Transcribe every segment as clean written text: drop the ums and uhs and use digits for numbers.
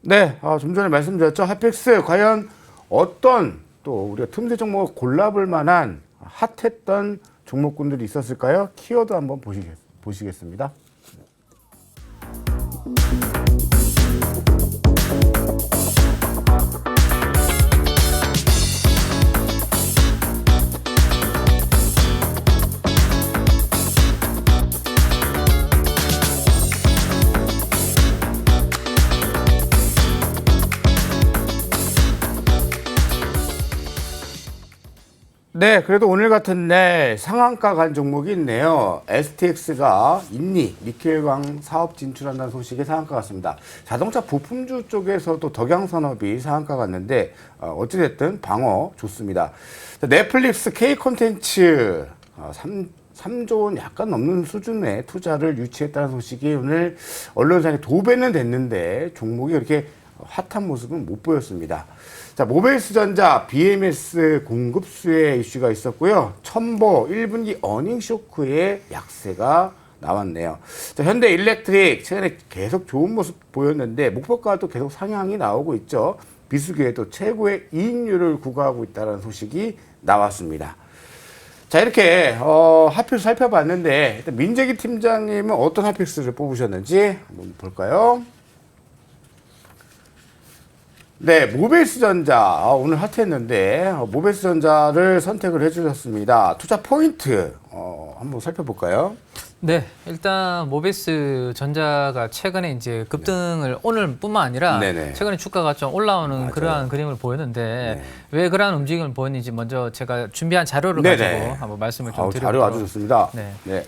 네, 좀 전에 말씀드렸죠. 핫픽스 과연 어떤 또 우리가 틈새 종목을 골라볼 만한 핫했던 종목군들이 있었을까요? 키워드 한번 보시겠습니다. 네, 그래도 오늘 같은 날 상한가 간 종목이 있네요. STX가 인니, 니켈광 사업 진출한다는 소식에 상한가 갔습니다. 자동차 부품주 쪽에서도 덕양산업이 상한가 갔는데 어찌됐든 방어 좋습니다. 넷플릭스 K 콘텐츠 3조 원 약간 넘는 수준의 투자를 유치했다는 소식이 오늘 언론상에 도배는 됐는데 종목이 그렇게 핫한 모습은 못 보였습니다. 자, 모베이스전자 BMS 공급 수혜 이슈가 있었고요. 첨보 1분기 어닝 쇼크의 약세가 나왔네요. 자, 현대 일렉트릭 최근에 계속 좋은 모습 보였는데 목표가도 계속 상향이 나오고 있죠. 비수기에도 최고의 이익률을 구가하고 있다는 소식이 나왔습니다. 자, 이렇게 핫픽스 살펴봤는데 일단 민재기 팀장님은 어떤 핫픽스를 뽑으셨는지 한번 볼까요? 네, 모베이스전자 오늘 핫했는데 모베이스전자를 선택을 해주셨습니다. 투자 포인트 한번 살펴볼까요? 네, 일단 모베이스 전자가 최근에 이제 급등을 오늘뿐만 아니라 네네. 최근에 주가가 좀 올라오는 맞아요. 그러한 그림을 보였는데 네. 왜 그러한 움직임을 보였는지 먼저 제가 준비한 자료를 네네. 가지고 한번 말씀을 좀 드려볼게요. 자료 아주 좋습니다. 네. 네.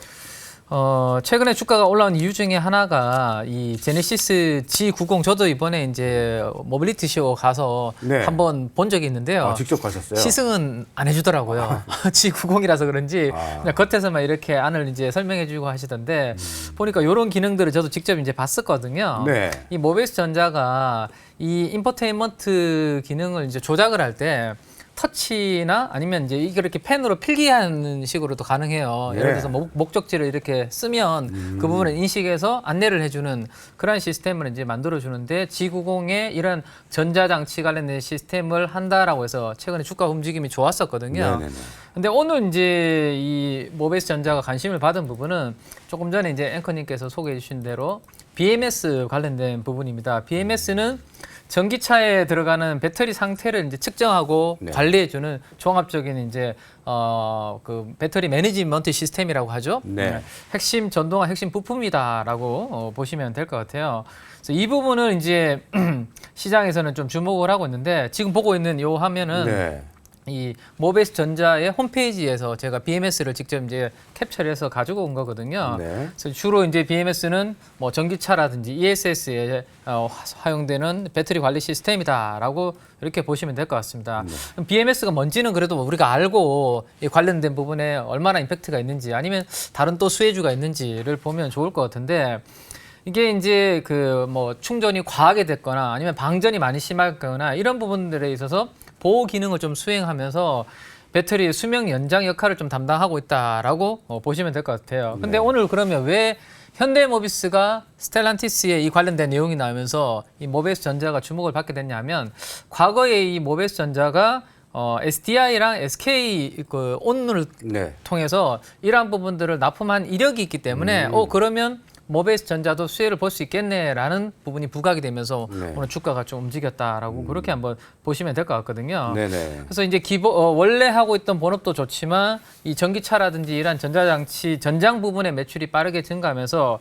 최근에 주가가 올라온 이유 중에 하나가 이 제네시스 G90 저도 이번에 이제 모빌리티 쇼 가서 네. 한번 본 적이 있는데요. 직접 가셨어요? 시승은 안 해주더라고요. G90이라서 그런지 그냥 겉에서만 이렇게 안을 이제 설명해주고 하시던데 보니까 이런 기능들을 저도 직접 이제 봤었거든요. 네. 이 모베이스 전자가 이 인포테인먼트 기능을 이제 조작을 할 때 터치나 아니면 이제 이걸 이렇게 펜으로 필기하는 식으로도 가능해요. 네. 예를 들어서 목적지를 이렇게 쓰면 그 부분을 인식해서 안내를 해주는 그런 시스템을 이제 만들어주는데 G90에 이런 전자장치 관련된 시스템을 한다라고 해서 최근에 주가 움직임이 좋았었거든요. 네네네. 근데 오늘 이제 이 모베이스 전자가 관심을 받은 부분은 조금 전에 이제 앵커님께서 소개해 주신 대로 BMS 관련된 부분입니다. BMS는 전기차에 들어가는 배터리 상태를 이제 측정하고 네. 관리해주는 종합적인 이제 그 배터리 매니지먼트 시스템이라고 하죠. 네. 핵심 전동화 핵심 부품이다라고 보시면 될 것 같아요. 그래서 이 부분을 이제 시장에서는 좀 주목을 하고 있는데 지금 보고 있는 요 화면은 네. 이 모베이스 전자의 홈페이지에서 제가 BMS를 직접 이제 캡처를 해서 가지고 온 거거든요. 네. 그래서 주로 이제 BMS는 뭐 전기차라든지 ESS에 사용되는 배터리 관리 시스템이다라고 이렇게 보시면 될 것 같습니다. 그럼 BMS가 뭔지는 그래도 우리가 알고 이 관련된 부분에 얼마나 임팩트가 있는지 아니면 다른 또 수혜주가 있는지를 보면 좋을 것 같은데 이게 이제 그 뭐 충전이 과하게 됐거나 아니면 방전이 많이 심하거나 이런 부분들에 있어서 보호 기능을 좀 수행하면서 배터리 수명 연장 역할을 좀 담당하고 있다라고 보시면 될 것 같아요. 근데 오늘 그러면 왜 현대모비스가 스텔란티스에 이 관련된 내용이 나오면서 이 모베이스 전자가 주목을 받게 됐냐면 과거에 이 모베이스 전자가 SDI랑 SK 그 온을 네. 통해서 이러한 부분들을 납품한 이력이 있기 때문에 그러면 모베이스 전자도 수혜를 볼 수 있겠네라는 부분이 부각이 되면서 네. 오늘 주가가 좀 움직였다라고 그렇게 한번 보시면 될 것 같거든요. 네네. 그래서 이제 원래 하고 있던 본업도 좋지만 이 전기차라든지 이런 전자장치 전장 부분의 매출이 빠르게 증가하면서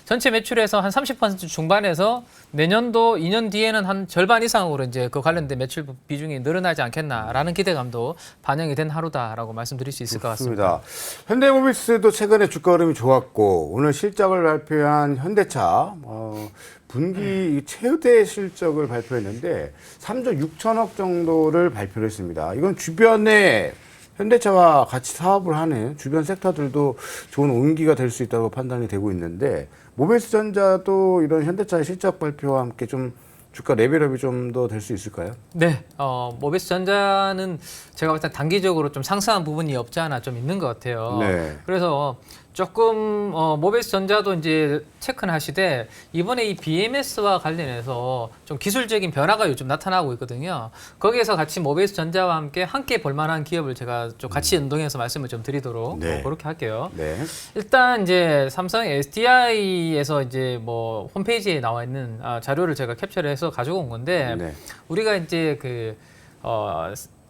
전체 매출에서 한 30% 중반에서 내년도 2년 뒤에는 한 절반 이상으로 이제 그 관련된 매출 비중이 늘어나지 않겠나라는 기대감도 반영이 된 하루다라고 말씀드릴 수 있을 것 같습니다. 현대모비스도 최근에 주가 흐름이 좋았고 오늘 실적을 발표한 현대차 분기 최대 실적을 발표했는데 3조 6천억 정도를 발표를 했습니다. 이건 주변에 현대차와 같이 사업을 하는 주변 섹터들도 좋은 온기가 될 수 있다고 판단이 되고 있는데 모베이스전자도 이런 현대차의 실적 발표와 함께 좀 주가 레벨업이 좀 더 될 수 있을까요? 네, 모베이스 전자는 제가 봤을 때 단기적으로 좀 상승한 부분이 없지 않아 좀 있는 것 같아요. 네. 그래서 조금 모베이스 전자도 이제 체크는 하시되 이번에 이 BMS와 관련해서 좀 기술적인 변화가 요즘 나타나고 있거든요. 거기에서 같이 모베이스 전자와 함께 볼만한 기업을 제가 좀 같이 연동해서 말씀을 좀 드리도록 네. 그렇게 할게요. 네. 일단 이제 삼성 SDI에서 이제 뭐 홈페이지에 나와 있는 자료를 제가 캡처를 해서 가지고 온 건데 네. 우리가 이제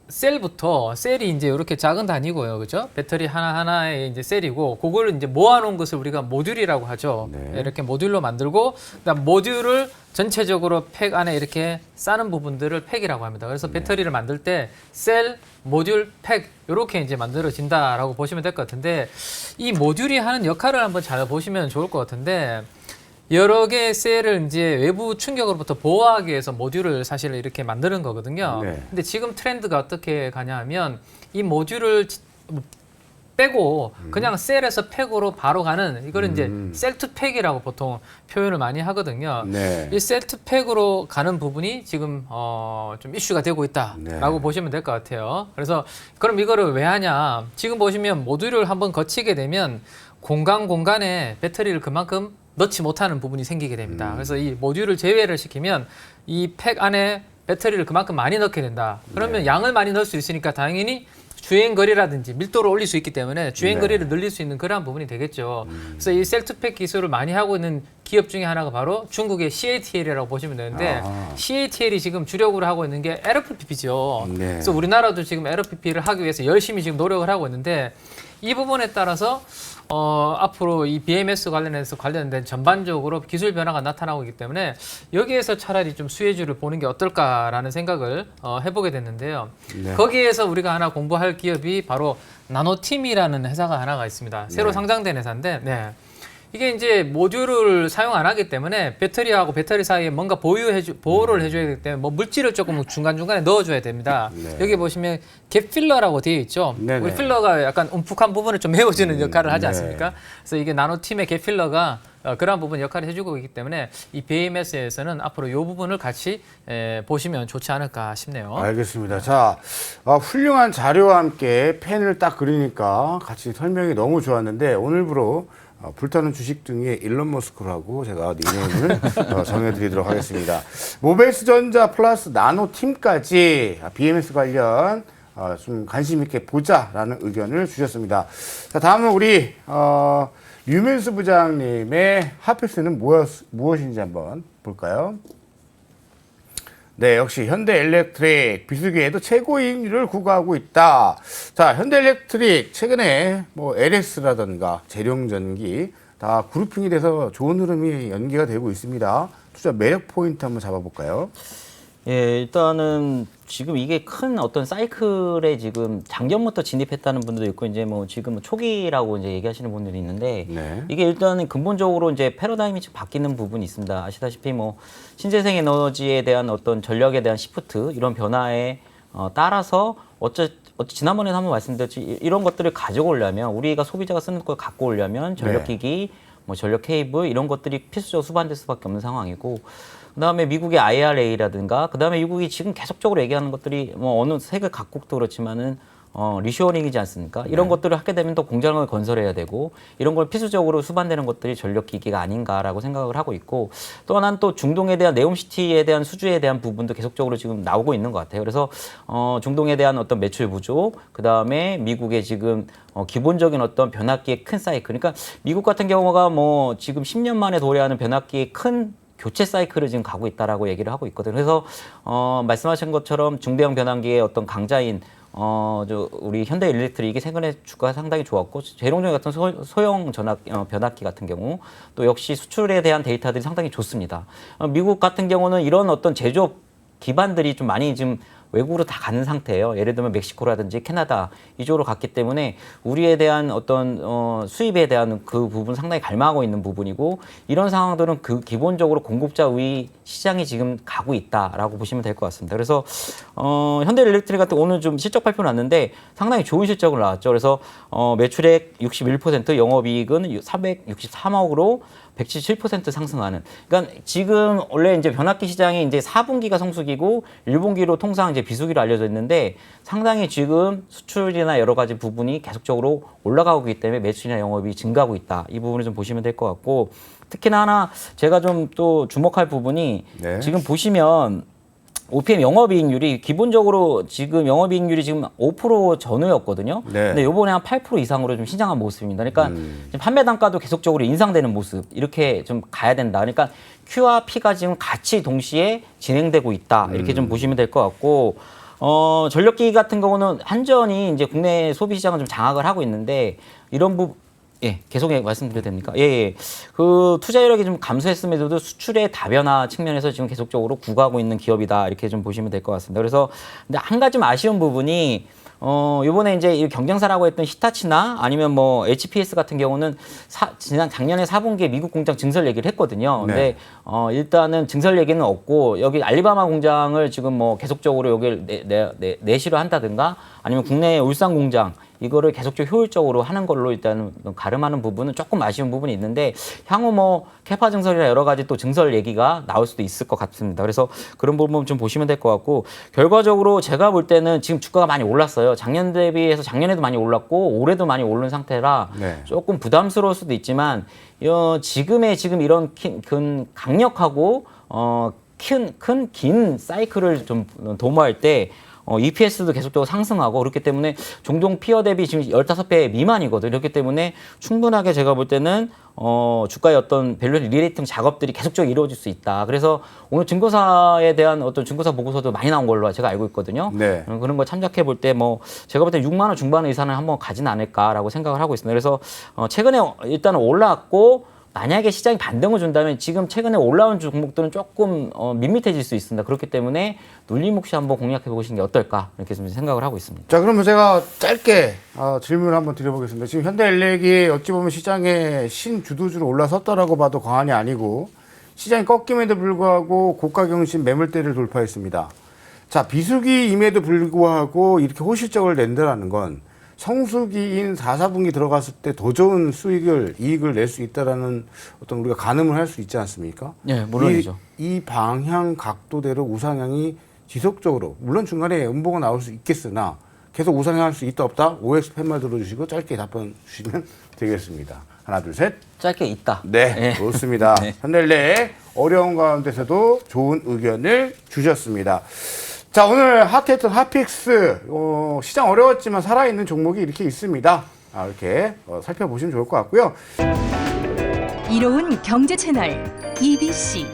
셀이 이제 이렇게 작은 단위고요, 그죠? 배터리 하나하나에 이제 셀이고, 그거를 이제 모아놓은 것을 우리가 모듈이라고 하죠. 네. 이렇게 모듈로 만들고, 그다음 모듈을 전체적으로 팩 안에 이렇게 싸는 부분들을 팩이라고 합니다. 그래서 배터리를 만들 때 셀, 모듈, 팩 이렇게 이제 만들어진다라고 보시면 될 것 같은데, 이 모듈이 하는 역할을 한번 잘 보시면 좋을 것 같은데. 여러 개의 셀을 이제 외부 충격으로부터 보호하기 위해서 모듈을 사실 이렇게 만드는 거거든요. 네. 근데 지금 트렌드가 어떻게 가냐 하면 이 모듈을 빼고 그냥 셀에서 팩으로 바로 가는 이거를 이제 셀 투 팩이라고 보통 표현을 많이 하거든요. 네. 이 셀 투 팩으로 가는 부분이 지금 좀 이슈가 되고 있다라고 네. 보시면 될 것 같아요. 그래서 그럼 이거를 왜 하냐? 지금 보시면 모듈을 한번 거치게 되면 공간에 배터리를 그만큼 넣지 못하는 부분이 생기게 됩니다. 그래서 이 모듈을 제외를 시키면 이 팩 안에 배터리를 그만큼 많이 넣게 된다. 그러면 양을 많이 넣을 수 있으니까 당연히 주행거리라든지 밀도를 올릴 수 있기 때문에 주행거리를 늘릴 수 있는 그러한 부분이 되겠죠. 그래서 이 셀투팩 기술을 많이 하고 있는 기업 중에 하나가 바로 중국의 CATL이라고 보시면 되는데 CATL이 지금 주력으로 하고 있는 게 LFPP죠. 네. 그래서 우리나라도 지금 LFP를 하기 위해서 열심히 지금 노력을 하고 있는데 이 부분에 따라서 앞으로 이 BMS 관련된 전반적으로 기술 변화가 나타나고 있기 때문에 여기에서 차라리 좀 수혜주를 보는 게 어떨까라는 생각을 해보게 됐는데요. 네. 거기에서 우리가 하나 공부할 기업이 바로 나노팀이라는 회사가 하나가 있습니다. 새로 네. 상장된 회사인데, 네. 이게 이제 모듈을 사용 안 하기 때문에 배터리하고 배터리 사이에 뭔가 보호를 해줘야 되기 때문에 뭐 물질을 조금 중간중간에 넣어줘야 됩니다. 네. 여기 보시면 갭 필러라고 되어 있죠. 네네. 우리 필러가 약간 움푹한 부분을 좀 메워주는 역할을 하지 네. 않습니까? 그래서 이게 나노팀의 갭 필러가 그러한 부분 역할을 해주고 있기 때문에 이 BMS에서는 앞으로 이 부분을 같이 보시면 좋지 않을까 싶네요. 알겠습니다. 자, 훌륭한 자료와 함께 펜을 딱 그리니까 같이 설명이 너무 좋았는데 오늘부로 불타는 주식 등의 일론 머스크라고 제가 닉네임을 정해드리도록 하겠습니다. 모베이스 전자 플러스 나노 팀까지 BMS 관련 좀 관심 있게 보자라는 의견을 주셨습니다. 자, 다음은 우리 류민수 부장님의 핫픽스는 무엇인지 한번 볼까요? 네, 역시 현대엘렉트릭 비수기에도 최고이익률을 구가하고 있다. 자, 현대엘렉트릭 최근에 뭐 LS라든가 재룡전기 다 그룹핑이 돼서 좋은 흐름이 연기가 되고 있습니다. 투자 매력 포인트 한번 잡아볼까요? 예, 일단은 지금 이게 큰 어떤 사이클에 지금 작년부터 진입했다는 분들도 있고 이제 뭐 지금 초기라고 이제 얘기하시는 분들이 있는데 네. 이게 일단은 근본적으로 이제 패러다임이 좀 바뀌는 부분이 있습니다. 아시다시피 뭐 신재생 에너지에 대한 어떤 전력에 대한 시프트 이런 변화에 따라서 지난번에도 한번 말씀드렸지 이런 것들을 가지고 오려면 우리가 소비자가 쓰는 걸 갖고 오려면 전력기기, 뭐 전력 케이블 이런 것들이 필수적으로 수반될 수밖에 없는 상황이고 그다음에 미국의 IRA라든가 그다음에 미국이 지금 계속적으로 얘기하는 것들이 뭐 어느 세계 각국도 그렇지만은 리쇼어링이지 않습니까? 이런 것들을 하게 되면 또 공장을 건설해야 되고 이런 걸 필수적으로 수반되는 것들이 전력기기가 아닌가라고 생각을 하고 있고 또 하나는 또 중동에 대한 네옴시티에 대한 수주에 대한 부분도 계속적으로 지금 나오고 있는 것 같아요. 그래서 중동에 대한 어떤 매출 부족 그다음에 미국의 지금 기본적인 어떤 변압기의 큰 사이클 그러니까 미국 같은 경우가 뭐 지금 10년 만에 도래하는 변압기의 큰 교체 사이클을 지금 가고 있다라고 얘기를 하고 있거든요. 그래서 말씀하신 것처럼 중대형 변압기의 어떤 강자인 우리 현대일렉트릭이 최근에 주가가 상당히 좋았고 재룡전 같은 소형 변압기 같은 경우 또 역시 수출에 대한 데이터들이 상당히 좋습니다. 미국 같은 경우는 이런 어떤 제조업 기반들이 좀 많이 지금 외국으로 다 가는 상태예요. 예를 들면 멕시코라든지 캐나다 이쪽으로 갔기 때문에 우리에 대한 어떤 수입에 대한 그 부분 상당히 갈망하고 있는 부분이고 이런 상황들은 그 기본적으로 공급자 우위 시장이 지금 가고 있다라고 보시면 될 것 같습니다. 그래서 현대일렉트릭 같은 오늘 좀 실적 발표 났는데 상당히 좋은 실적을 나왔죠. 그래서 매출액 61%, 영업이익은 463억으로 177% 상승하는. 그러니까 지금 원래 이제 변압기 시장이 이제 4분기가 성수기고 1분기로 통상 이제 비수기로 알려져 있는데 상당히 지금 수출이나 여러 가지 부분이 계속적으로 올라가고 있기 때문에 매출이나 영업이 증가하고 있다. 이 부분을 좀 보시면 될 것 같고 특히나 하나 제가 좀 또 주목할 부분이 네. 지금 보시면 OPM 영업이익률이 기본적으로 지금 영업이익률이 지금 5% 전후였거든요. 네. 근데 요번에 한 8% 이상으로 좀 신장한 모습입니다. 그러니까 지금 판매 단가도 계속적으로 인상되는 모습 이렇게 좀 가야 된다. 그러니까 Q와 P가 지금 같이 동시에 진행되고 있다. 이렇게 좀 보시면 될 것 같고 전력기 같은 경우는 한전이 이제 국내 소비 시장을 좀 장악을 하고 있는데 이런 예, 계속 말씀드려도 됩니까? 예. 그 투자 이력이 좀 감소했음에도 수출의 다변화 측면에서 지금 계속적으로 구가하고 있는 기업이다. 이렇게 좀 보시면 될 것 같습니다. 그래서 근데 한 가지 좀 아쉬운 부분이 요번에 이제 이 경쟁사라고 했던 히타치나 아니면 뭐 HPS 같은 경우는 작년에 4분기에 미국 공장 증설 얘기를 했거든요. 근데 일단은 증설 얘기는 없고 여기 알리바마 공장을 지금 뭐 계속적으로 여기를 내시로 한다든가 아니면 국내 울산 공장 이거를 계속적으로 효율적으로 하는 걸로 일단 가름하는 부분은 조금 아쉬운 부분이 있는데 향후 뭐 캐파 증설이나 여러 가지 또 증설 얘기가 나올 수도 있을 것 같습니다. 그래서 그런 부분 좀 보시면 될 것 같고 결과적으로 제가 볼 때는 지금 주가가 많이 올랐어요. 작년 대비해서 작년에도 많이 올랐고 올해도 많이 오른 상태라 조금 부담스러울 수도 있지만 지금 이런 강력하고 긴 사이클을 좀 도모할 때 EPS도 계속적으로 상승하고 그렇기 때문에 종종 피어 대비 지금 15배 미만이거든요. 그렇기 때문에 충분하게 제가 볼 때는 주가의 어떤 밸류에이션 리레이팅 작업들이 계속적으로 이루어질 수 있다. 그래서 오늘 증거사에 대한 어떤 증거사 보고서도 많이 나온 걸로 제가 알고 있거든요. 네. 그런 거 참작해 볼 때 뭐 제가 볼 때 6만 원 중반 이상은 한번 가진 않을까라고 생각을 하고 있습니다. 그래서 최근에 일단은 올라왔고 만약에 시장이 반등을 준다면 지금 최근에 올라온 종목들은 조금 밋밋해질 수 있습니다. 그렇기 때문에 눌림 혹시 한번 공략해 보시는 게 어떨까 이렇게 좀 생각을 하고 있습니다. 자, 그러면 제가 짧게 질문을 한번 드려보겠습니다. 지금 현대일렉이 어찌 보면 시장에 신주도주로 올라섰다라고 봐도 과언이 아니고 시장이 꺾임에도 불구하고 고가 경신 매물대를 돌파했습니다. 자, 비수기임에도 불구하고 이렇게 호실적을 낸다라는 건 성수기인 4, 4분기 들어갔을 때 더 좋은 이익을 낼 수 있다라는 어떤 우리가 가늠을 할 수 있지 않습니까? 네, 물론이죠. 이 방향 각도대로 우상향이 지속적으로 물론 중간에 음보가 나올 수 있겠으나 계속 우상향할 수 있다 없다 OX 팻말 들어주시고 짧게 답변 주시면 되겠습니다. 하나 둘 셋. 짧게 있다. 네, 좋습니다. 네. 현대일렉 어려운 가운데서도 좋은 의견을 주셨습니다. 자, 오늘 핫했던 핫픽스 시장 어려웠지만 살아있는 종목이 이렇게 있습니다. 이렇게 살펴보시면 좋을 것 같고요. 이로운 경제 채널 EBC